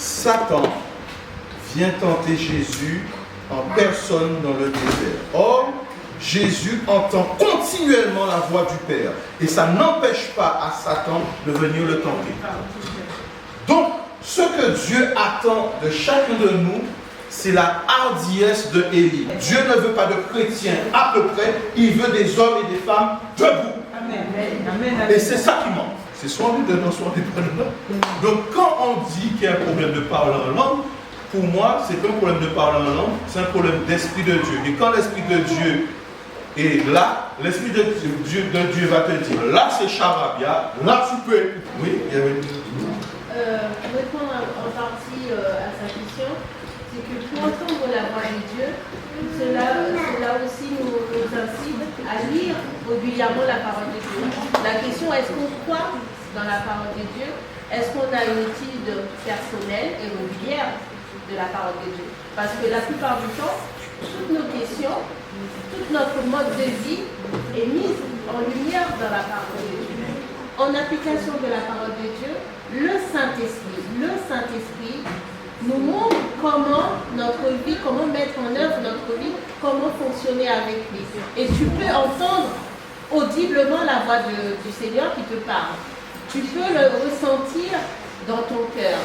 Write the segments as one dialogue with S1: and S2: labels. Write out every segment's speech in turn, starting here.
S1: Satan vient tenter Jésus en personne dans le désert. Or, Jésus entend continuellement la voix du Père. Et ça n'empêche pas à Satan de venir le tenter. Donc, ce que Dieu attend de chacun de nous, c'est la hardiesse de Élie. Dieu ne veut pas de chrétiens à peu près, il veut des hommes et des femmes debout. Amen. Et c'est ça qui manque. C'est soit on est dedans, soit on n'est pas dedans. Donc, quand on dit qu'il y a un problème de parler en langue, pour moi, c'est pas un problème de parler en langue, c'est un problème d'esprit de Dieu. Et quand l'esprit de Dieu est là, l'esprit de Dieu va te dire, là c'est charabia, là tu peux. Oui, il y avait
S2: pour répondre en partie à sa question, c'est que pour entendre la voix de Dieu, cela aussi nous incite à lire régulièrement la parole de Dieu. La question, est-ce qu'on croit dans la parole de Dieu? Est-ce qu'on a une étude personnelle et régulière de la parole de Dieu? Parce que la plupart du temps, toutes nos questions, tout notre mode de vie est mise en lumière dans la parole de Dieu. En application de la parole de Dieu, le Saint-Esprit nous montre comment notre vie, comment mettre en œuvre notre vie, comment fonctionner avec lui. Et tu peux entendre audiblement la voix du Seigneur qui te parle. Tu peux le ressentir dans ton cœur.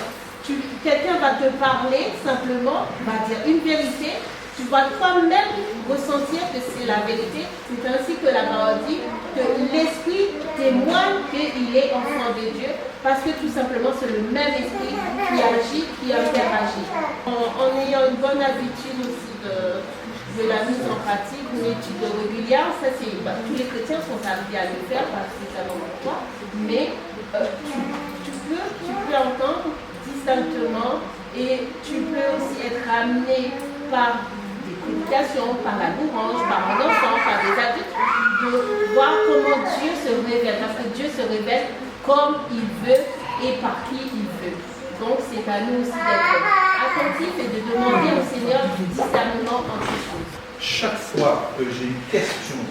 S2: Quelqu'un va te parler simplement, va dire une vérité. Tu vas toi-même ressentir que c'est la vérité. C'est ainsi que la parole dit que l'esprit témoigne qu'il est enfant de Dieu, parce que tout simplement c'est le même esprit qui agit, qui interagit. En ayant une bonne habitude aussi de la mise en pratique, une étude régulière, ça c'est tous les chrétiens sont amenés à le faire, pas spécialement pour toi, mais tu peux entendre distinctement et tu peux aussi être amené par des prédications, par la louange, par un enfant, par des adultes, de voir comment Dieu se révèle, parce que Dieu se révèle comme il veut et par qui il veut. Donc c'est à nous aussi d'être attentifs et de demander au Seigneur du discernement en ces choses.
S1: Chaque fois que j'ai une question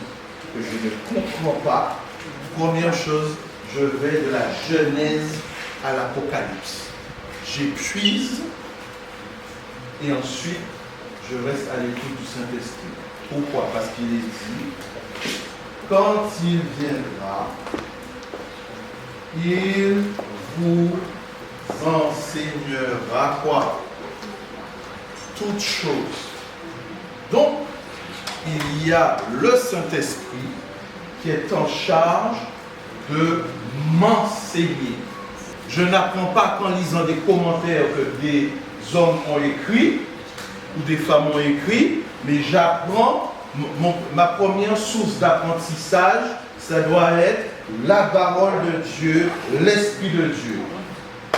S1: que je ne comprends pas, première chose, je vais de la Genèse à l'Apocalypse. J'épuise et ensuite je reste à l'écoute du Saint-Esprit. Pourquoi? Parce qu'il est dit, quand il viendra, il vous enseignera quoi? Toutes choses. Donc, il y a le Saint-Esprit qui est en charge de m'enseigner. Je n'apprends pas qu'en lisant des commentaires que des hommes ont écrits ou des femmes ont écrit, mais j'apprends, ma première source d'apprentissage, ça doit être la parole de Dieu, l'Esprit de Dieu.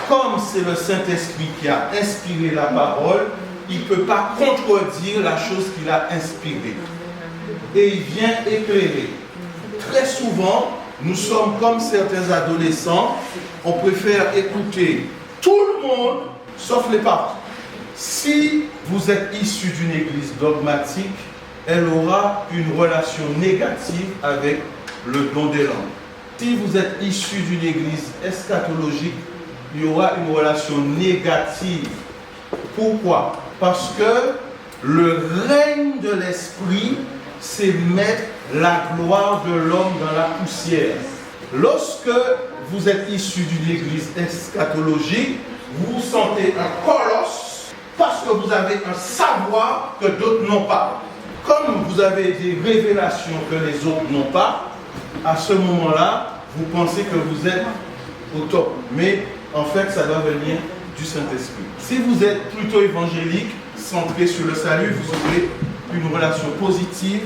S1: Comme c'est le Saint-Esprit qui a inspiré la parole, il ne peut pas contredire la chose qu'il a inspirée. Et il vient éclairer. Très souvent, nous sommes comme certains adolescents, on préfère écouter tout le monde, sauf les parents. Si vous êtes issu d'une église dogmatique, elle aura une relation négative avec le don des langues. Si vous êtes issu d'une église eschatologique, il y aura une relation négative. Pourquoi? Parce que le règne de l'esprit, c'est mettre la gloire de l'homme dans la poussière. Lorsque vous êtes issu d'une église eschatologique, vous vous sentez un colosse parce que vous avez un savoir que d'autres n'ont pas. Comme vous avez des révélations que les autres n'ont pas, à ce moment-là, vous pensez que vous êtes au top. Mais en fait, ça doit venir du Saint-Esprit. Si vous êtes plutôt évangélique, centré sur le salut, vous aurez une relation positive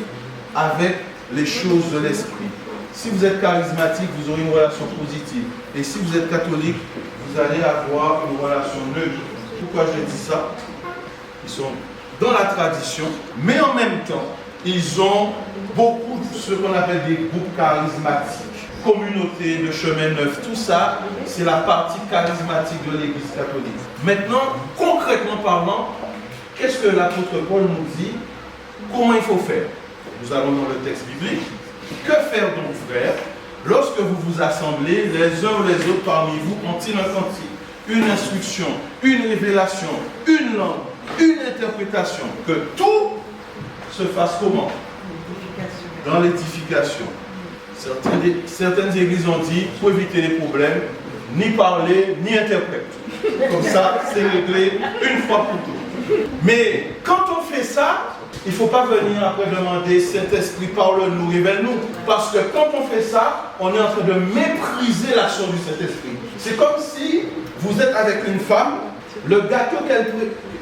S1: avec les choses de l'esprit. Si vous êtes charismatique, vous aurez une relation positive. Et si vous êtes catholique, vous allez avoir une relation neutre. Pourquoi je dis ça? Ils sont dans la tradition, mais en même temps, ils ont beaucoup de ce qu'on appelle des groupes charismatiques, communautés de chemin neuf. Tout ça, c'est la partie charismatique de l'Église catholique. Maintenant, concrètement parlant, qu'est-ce que l'apôtre Paul nous dit? Comment il faut faire? Nous allons dans le texte biblique. Que faire donc, frères, lorsque vous vous assemblez, les uns ou les autres parmi vous ont-ils un cantique? une instruction, une révélation, une langue, une interprétation, que tout se fasse comment? Dans l'édification. Certaines églises ont dit, pour éviter les problèmes, ni parler, ni interprète. Comme ça, c'est réglé une fois pour toutes. Mais quand on fait ça, il ne faut pas venir après demander Saint-Esprit, parle-nous, révèle-nous. Parce que quand on fait ça, on est en train de mépriser l'action du Saint-Esprit. C'est comme si vous êtes avec une femme, le gâteau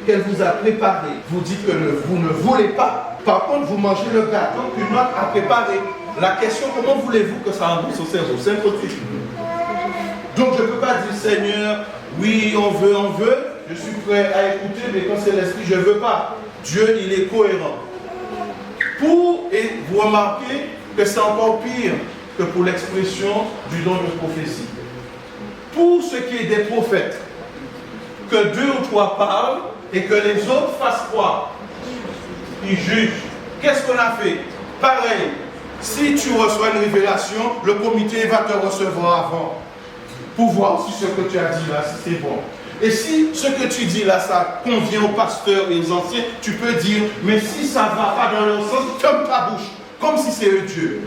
S1: qu'elle vous a préparé, vous dites que vous ne voulez pas. Par contre, vous mangez le gâteau qu'une autre a préparé. La question, comment voulez-vous que ça rembourse au cerveau? C'est impossible. Donc je ne peux pas dire, Seigneur, oui, on veut, je suis prêt à écouter, mais quand c'est l'esprit, je ne veux pas. Dieu, il est cohérent. Et vous remarquez que c'est encore pire que pour l'expression du don de prophétie. Pour ce qui est des prophètes, que 2 ou 3 parlent et que les autres fassent quoi? Ils jugent. Qu'est-ce qu'on a fait? Pareil, si tu reçois une révélation, le comité va te recevoir avant pour voir si ce que tu as dit là, si c'est bon. Et si ce que tu dis là, ça convient aux pasteurs et aux anciens, tu peux dire, mais si ça ne va pas dans leur sens, ferme ta bouche, comme si c'est eux Dieu.